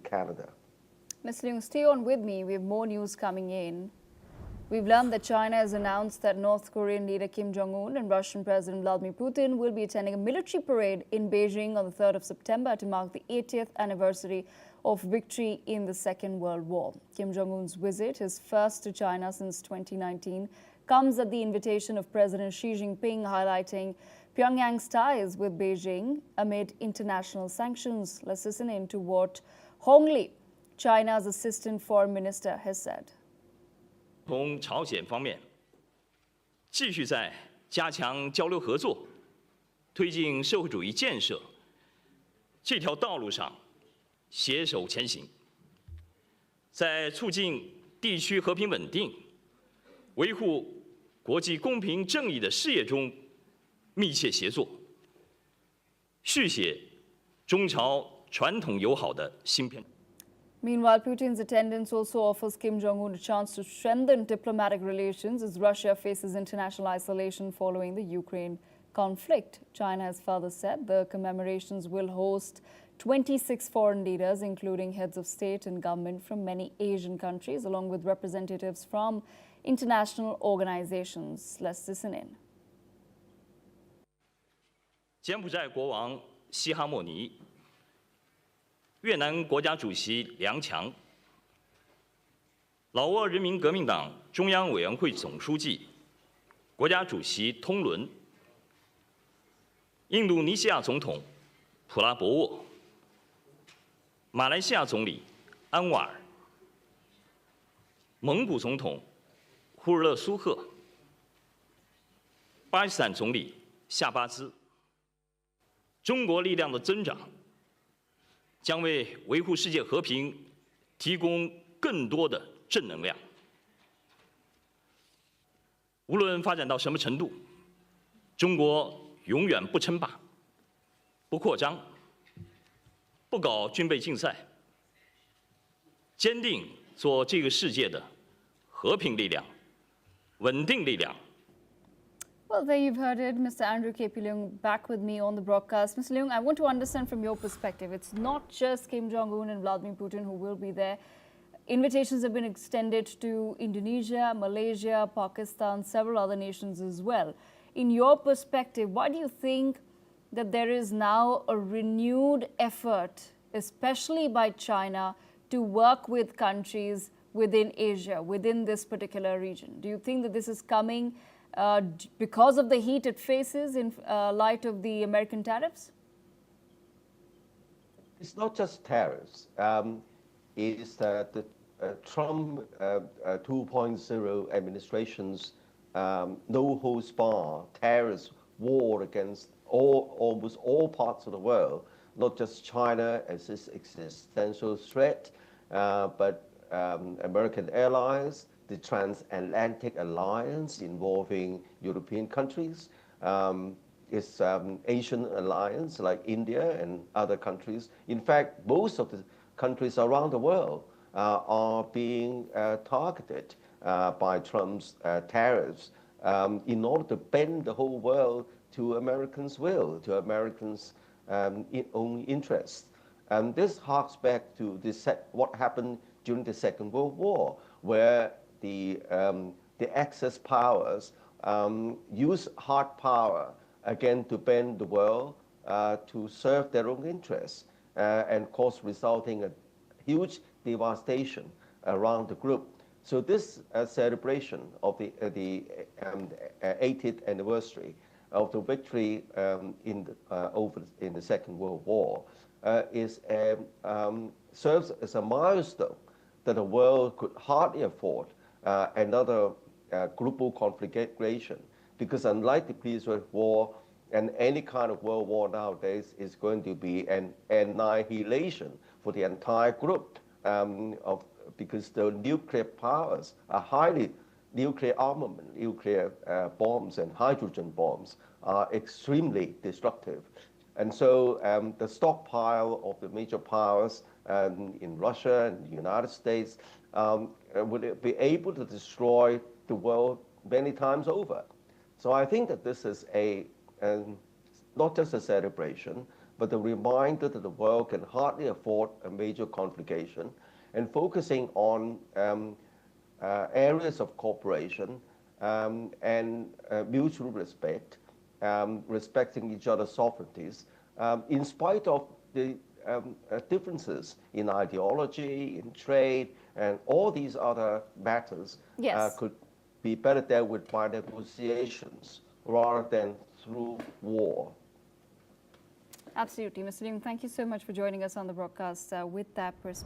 Canada. Mr. Leung, stay on with me. We have more news coming in. We've learned that China has announced that North Korean leader Kim Jong-un and Russian President Vladimir Putin will be attending a military parade in Beijing on the 3rd of September to mark the 80th anniversary of victory in the Second World War. Kim Jong-un's visit, his first to China since 2019, comes at the invitation of President Xi Jinping, highlighting Pyongyang's ties with Beijing amid international sanctions. Let's listen in to what Hong Li, China's Assistant Foreign Minister, has said. 同朝鲜方面继续在加强交流合作、推进社会主义建设这条道路上携手前行，在促进地区和平稳定、维护国际公平正义的事业中密切协作，续写中朝传统友好的新篇。 Meanwhile, Putin's attendance also offers Kim Jong-un a chance to strengthen diplomatic relations as Russia faces international isolation following the Ukraine conflict. China has further said the commemorations will host 26 foreign leaders, including heads of state and government from many Asian countries, along with representatives from international organizations. Let's listen in. 柬埔寨国王西哈莫尼。 越南国家主席梁强、老挝人民革命党中央委员会总书记、国家主席通伦、印度尼西亚总统普拉博沃、马来西亚总理安瓦尔、蒙古总统呼尔勒苏赫、巴基斯坦总理夏巴兹。中国力量的增长。 将为维护世界和平提供更多的正能量。无论发展到什么程度，中国永远不称霸、不扩张、不搞军备竞赛，坚定做这个世界的和平力量、稳定力量。 Well, there you've heard it, Mr. Andrew K.P. Leung back with me on the broadcast. Mr. Leung, I want to understand from your perspective, it's not just Kim Jong-un and Vladimir Putin who will be there. Invitations have been extended to Indonesia, Malaysia, Pakistan, several other nations as well. In your perspective, why do you think that there is now a renewed effort, especially by China, to work with countries within Asia, within this particular region? Do you think that this is coming because of the heat it faces in light of the American tariffs? It's not just tariffs. It's the Trump 2.0 administration's no-holds-barred terrorist war against almost all parts of the world, not just China as its existential threat, but American allies, the transatlantic alliance involving European countries, its Asian alliance like India and other countries. In fact, most of the countries around the world are being targeted by Trump's tariffs in order to bend the whole world to Americans' will, to Americans' own interests. And this harks back to what happened during the Second World War, where the Axis powers use hard power again to bend the world to serve their own interests and cause resulting a huge devastation around the group. So this celebration of the 80th anniversary of the victory in the Second World War serves as a milestone that the world could hardly afford another global conflagration, because unlike the Peaceful War and any kind of world war nowadays, is going to be an annihilation for the entire group because the nuclear powers are highly nuclear armament, nuclear bombs and hydrogen bombs are extremely destructive. And so the stockpile of the major powers in Russia and the United States would be able to destroy the world many times over. So I think that this is not just a celebration, but the reminder that the world can hardly afford a major conflagration, and focusing on areas of cooperation and mutual respect, respecting each other's sovereignties, in spite of the differences in ideology, in trade, and all these other matters could be better dealt with by negotiations rather than through war. Absolutely. Mr. Jong, thank you so much for joining us on the broadcast with that perspective.